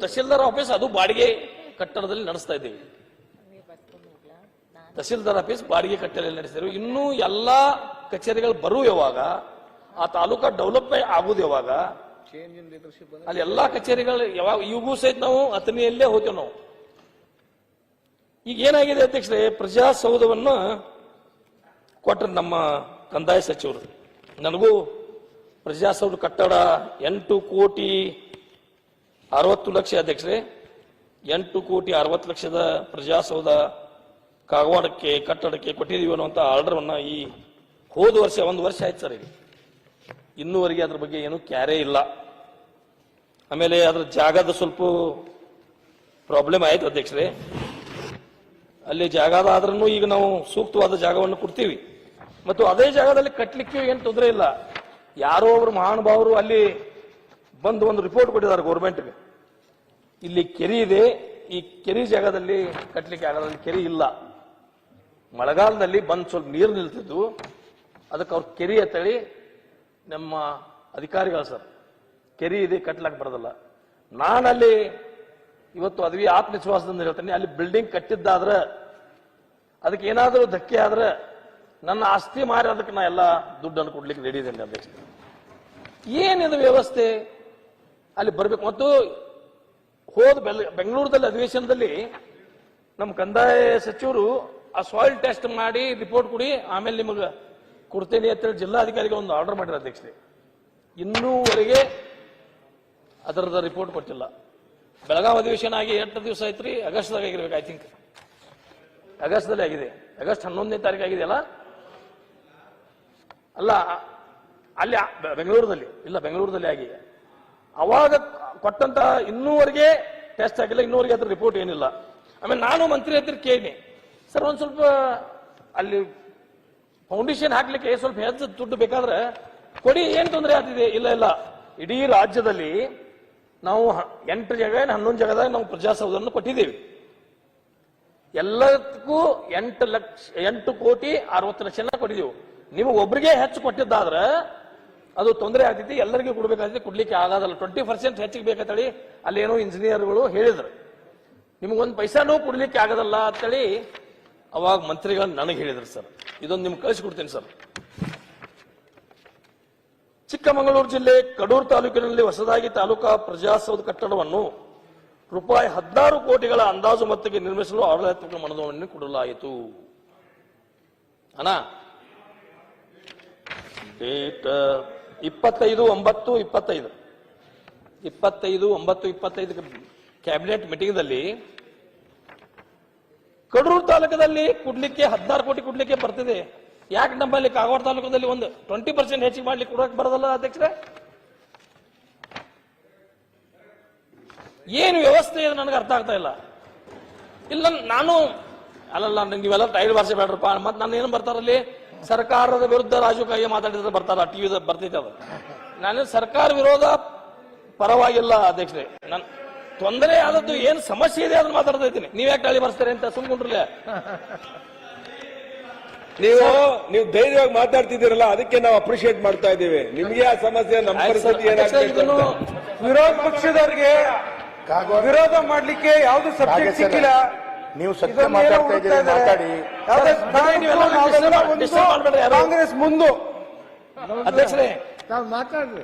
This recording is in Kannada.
ತಹಸೀಲ್ದಾರ್ ಆಫೀಸ್ ಅದು ಬಾಡಿಗೆ ಕಟ್ಟಡದಲ್ಲಿ ನಡೆಸ್ತಾ ಇದ್ದೀವಿ. ತಹಸೀಲ್ದಾರ್ ಆಫೀಸ್ ಬಾಡಿಗೆ ಕಟ್ಟಡದಲ್ಲಿ ನಡೆಸ್ತೀವಿ. ಇನ್ನೂ ಎಲ್ಲಾ ಕಚೇರಿಗಳು ಬರುವ ಯಾವಾಗ, ಆ ತಾಲೂಕಾ ಡೆವಲಪ್ಮೆಂಟ್ ಆಗುದು ಯಾವಾಗ, ಅಲ್ಲಿ ಎಲ್ಲಾ ಕಚೇರಿಗಳು ಯಾವಾಗ ಇವಾಗೂ ಸಹಿತ ನಾವು ಅಥಣಿಯಲ್ಲೇ ಹೋಗ್ತೇವೆ ನಾವು. ಈಗ ಏನಾಗಿದೆ ಅಧ್ಯಕ್ಷರೇ, ಪ್ರಜಾಸೌಧವನ್ನ ಕೊಟ್ಟರು ನಮ್ಮ ಕಂದಾಯ ಸಚಿವರು. ನನಗೂ ಪ್ರಜಾಸೌಧ ಕಟ್ಟಡ 8,60,00,000 ಅಧ್ಯಕ್ಷರೇ, 8,60,00,000 ಪ್ರಜಾಸೌಧ ಕಾಗವಾಡಕ್ಕೆ ಕಟ್ಟಡಕ್ಕೆ ಕೊಟ್ಟಿದ್ದೀವಿ ಅನ್ನುವಂಥ ಆರ್ಡರ್ವನ್ನ ಈ ಹೋದ ವರ್ಷ 1 ವರ್ಷ ಆಯ್ತು ಸರ್. ಈಗ ಇನ್ನೂವರೆಗೆ ಅದ್ರ ಬಗ್ಗೆ ಏನು ಕ್ಯಾರೇ ಇಲ್ಲ. ಆಮೇಲೆ ಅದ್ರ ಜಾಗದ ಸ್ವಲ್ಪ ಪ್ರಾಬ್ಲಮ್ ಆಯ್ತು ಅಧ್ಯಕ್ಷರೇ. ಅಲ್ಲಿ ಜಾಗದ ಆದ್ರೂ ಈಗ ನಾವು ಸೂಕ್ತವಾದ ಜಾಗವನ್ನು ಕೊಡ್ತೀವಿ ಮತ್ತು ಅದೇ ಜಾಗದಲ್ಲಿ ಕಟ್ಟಲಿಕ್ಕೆ ಏನು ತೊಂದರೆ ಇಲ್ಲ. ಯಾರೋ ಒಬ್ರು ಮಹಾನುಭಾವರು ಅಲ್ಲಿ ಬಂದು ಒಂದು ರಿಪೋರ್ಟ್ ಕೊಟ್ಟಿದ್ದಾರೆ ಗೌರ್ಮೆಂಟ್ಗೆ, ಇಲ್ಲಿ ಕೆರೆ ಇದೆ, ಈ ಕೆರೆ ಜಾಗದಲ್ಲಿ ಕಟ್ಟಲಿಕ್ಕೆ ಆಗಲ್ಲ, ಕೆರೆ ಇಲ್ಲ. ಮಳೆಗಾಲದಲ್ಲಿ ಬಂದು ಸ್ವಲ್ಪ ನೀರು ನಿಲ್ತಿದ್ದು, ಅದಕ್ಕೆ ಅವ್ರು ಕೆರೆ ಅಂತೇಳಿ ನಮ್ಮ ಅಧಿಕಾರಿಗಳು ಸರ್ ಕೆರೆ ಇದೆ ಕಟ್ಟಲಾಕ್ ಬರೋದಲ್ಲ. ನಾನಲ್ಲಿ ಇವತ್ತು ಅದ್ವಿ ಆತ್ಮವಿಶ್ವಾಸದಿಂದ ಹೇಳ್ತೇನೆ, ಅಲ್ಲಿ ಬಿಲ್ಡಿಂಗ್ ಕಟ್ಟಿದ್ದಾದ್ರೆ ಅದಕ್ಕೆ ಏನಾದರೂ ಧಕ್ಕೆ ಆದ್ರೆ ನನ್ನ ಆಸ್ತಿ ಮಾರಿ ಅದಕ್ಕೆ ನಾ ಎಲ್ಲ ದುಡ್ಡನ್ನು ಕೊಡ್ಲಿಕ್ಕೆ ರೆಡಿ ಇದ್ದೇನೆ ಅಧ್ಯಕ್ಷ. ಏನಿದು ವ್ಯವಸ್ಥೆ ಅಲ್ಲಿ ಬರ್ಬೇಕು. ಮತ್ತು ಹೋದ ಬೆಂಗಳೂರಲ್ಲಿ ಅಧಿವೇಶನದಲ್ಲಿ ನಮ್ಮ ಕಂದಾಯ ಸಚಿವರು ಆ ಸಾಯಿಲ್ ಟೆಸ್ಟ್ ಮಾಡಿ ರಿಪೋರ್ಟ್ ಕೊಡಿ, ಆಮೇಲೆ ನಿಮಗೆ ಕೊಡ್ತೇನೆ ಅಂತೇಳಿ ಜಿಲ್ಲಾಧಿಕಾರಿಗೆ ಒಂದು ಆರ್ಡರ್ ಮಾಡಿರೋ ಅಧ್ಯಕ್ಷರೇ. ಇನ್ನೂವರೆಗೆ ಅದರದ ರಿಪೋರ್ಟ್ ಕೊಟ್ಟಿಲ್ಲ. ಬೆಳಗಾವಿ ಅಧಿವೇಶನ ಆಗಿ 8 ದಿವಸ ಆಯ್ತ್ರಿ, ಆಗಸ್ಟ್ದಾಗ ಆಗಿರ್ಬೇಕು, ಐ ಥಿಂಕ್ ಆಗಸ್ಟ್ದಲ್ಲಿ ಆಗಿದೆ. ಆಗಸ್ಟ್ 11ನೇ ತಾರೀಕು ಆಗಿದೆಯಲ್ಲ, ಅಲ್ಲ ಅಲ್ಲಿ ಬೆಂಗಳೂರಲ್ಲಿ ಇಲ್ಲ, ಬೆಂಗಳೂರಲ್ಲಿ ಆಗಿದೆ. ಅವಾಗ ಕೊಟ್ಟಂತ ಇನ್ನೂವರೆಗೆ ಟೆಸ್ಟ್ ಆಗಿಲ್ಲ, ಇನ್ನೂವರೆಗೆ ಅದ್ರ ರಿಪೋರ್ಟ್ ಏನಿಲ್ಲ. ಆಮೇಲೆ ನಾನು ಮಂತ್ರಿ ಹತ್ರ ಕೇಳಿ, ಸರ್ ಒಂದ್ ಸ್ವಲ್ಪ ಅಲ್ಲಿ ಫೌಂಡೇಶನ್ ಹಾಕ್ಲಿಕ್ಕೆ ಸ್ವಲ್ಪ ಹೆಚ್ಚು ದುಡ್ಡು ಬೇಕಾದ್ರೆ ಕೊಡಿ, ಏನ್ ತೊಂದರೆ ಆಗ್ತಿದೆ? ಇಲ್ಲ ಇಲ್ಲ, ಇಡೀ ರಾಜ್ಯದಲ್ಲಿ ನಾವು 8 ಜಾಗ 11 ಜಾಗದಾಗ ನಾವು ಪ್ರಜಾಸೌಧವನ್ನು ಕೊಟ್ಟಿದ್ದೀವಿ. ಎಲ್ಲದಕ್ಕೂ 8,60,00,000 ಕೊಟ್ಟಿದ್ದೀವಿ. ನೀವು ಒಬ್ರಿಗೆ ಹೆಚ್ಚು ಕೊಟ್ಟಿದ್ದಾದ್ರೆ ಅದು ತೊಂದರೆ ಆಗ್ತೈತಿ, ಎಲ್ಲರಿಗೂ ಕೊಡ್ಬೇಕಾಗ್ತೈತಿ, ಕೊಡ್ಲಿಕ್ಕೆ ಆಗೋದಲ್ಲ. 20% ಹೆಚ್ಚಿಗೆ ಬೇಕಂತೇಳಿ ಅಲ್ಲೇನೋ ಇಂಜಿನಿಯರ್ಗಳು ಹೇಳಿದ್ರು. ನಿಮಗೊಂದು ಪೈಸಾನೂ ಕೊಡ್ಲಿಕ್ಕೆ ಆಗೋದಲ್ಲ ಅಂತೇಳಿ ಅವಾಗ ಮಂತ್ರಿಗಳು ನನಗೆ ಹೇಳಿದ್ರು ಸರ್. ಇದೊಂದು ನಿಮ್ಗೆ ಕಳಿಸ್ಕೊಡ್ತೀನಿ ಸರ್. ಚಿಕ್ಕಮಗಳೂರು ಜಿಲ್ಲೆ ಕಡೂರು ತಾಲೂಕಿನಲ್ಲಿ ಹೊಸದಾಗಿ ತಾಲೂಕಾ ಪ್ರಜಾಸೌಧ ಕಟ್ಟಡವನ್ನು ರೂಪಾಯಿ 16 ಕೋಟಿಗಳ ಅಂದಾಜು ಮೊತ್ತಕ್ಕೆ ನಿರ್ಮಿಸಲು ಆಡಳಿತಾತ್ಮಕ ಮನವಿಯನ್ನು ಕೊಡಲಾಯಿತು. ಅಣ್ಣ ಡೇಟ್ 25/9/25 ಕ್ಯಾಬಿನೆಟ್ ಮೀಟಿಂಗ್ದಲ್ಲಿ ಕಡೂರು ತಾಲೂಕದಲ್ಲಿ ಕೊಡ್ಲಿಕ್ಕೆ 16 ಕೋಟಿ ಕೊಡ್ಲಿಕ್ಕೆ ಬರ್ತಿದೆ. ಯಾಕೆ ನಮ್ಮಲ್ಲಿ ಕಾಗವಾಡ ತಾಲೂಕದಲ್ಲಿ ಒಂದು 20% ಹೆಚ್ಚಿಗೆ ಮಾಡ್ಲಿಕ್ಕೆ ಕೊಡಕ್ಕೆ ಬರೋದಲ್ಲ ಅಧ್ಯಕ್ಷರೇ? ಏನು ವ್ಯವಸ್ಥೆ ಇದೆ ನನಗೆ ಅರ್ಥ ಆಗ್ತಾ ಇಲ್ಲ. ಇಲ್ಲ ನಾನು ಅಲ್ಲಲ್ಲ, ನೀವೆಲ್ಲ ಟೈರ್ ಬಾರಿಸಿ ಬೇಡ್ರಪ್ಪ. ಮತ್ತೆ ನಾನು ಏನು ಬರ್ತಾರಲ್ಲಿ ಸರ್ಕಾರದ ವಿರುದ್ಧ ರಾಜಕೀಯ ಮಾತಾಡಿದ್ರೆ ಬರ್ತಾರ, ಟಿವಿ ಬರ್ತೈತೆ ಅದು. ನಾನು ಸರ್ಕಾರ ವಿರೋಧ ಪರವಾಗಿಲ್ಲ ಅಧ್ಯಕ್ಷರೇ. ನನ್ ತೊಂದರೆ ಆದದ್ದು ಏನು ಸಮಸ್ಯೆ ಇದೆ ಅದನ್ನ ಮಾತಾಡ್ತಾ ಇದ್ದೀನಿ. ನೀವ್ ಯಾಕೆ ಟಳಿ ಬರ್ಸ್ತಾರೆ ಅಂತ ಸುಮ್ಕೊಂಡ್ರಲ್ಲ. ನೀವು ಧೈರ್ಯವಾಗಿ ಮಾತಾಡ್ತಿದ್ದೀರಲ್ಲ, ಅದಕ್ಕೆ ನಾವು ಅಪ್ರಿಶಿಯೇಟ್ ಮಾಡ್ತಾ ಇದ್ದೀವಿ. ನಿಮ್ಗೆ ಆ ಸಮಸ್ಯೆ, ನಮ್ಮ ಪರಿಸ್ಥಿತಿ ಏನಾಗ್ತದೆ? ವಿರೋಧ ಪಕ್ಷದವರಿಗೆ ವಿರೋಧ ಮಾಡ್ಲಿಕ್ಕೆ ಯಾವ್ದು ಸಬ್ಜೆಕ್ಟ್ ಸಿಕ್ಕಿಲ್ಲ. ನೀವು ಸತ್ಯ ಮಾತಾಡ್ತಾ ಇದ್ದೀರಿ, ಮಾತಾಡಿ. ಕಾಂಗ್ರೆಸ್ ಮುಂದೆ ಅಧ್ಯಕ್ಷರೇ ಮಾತಾಡ್ರಿ.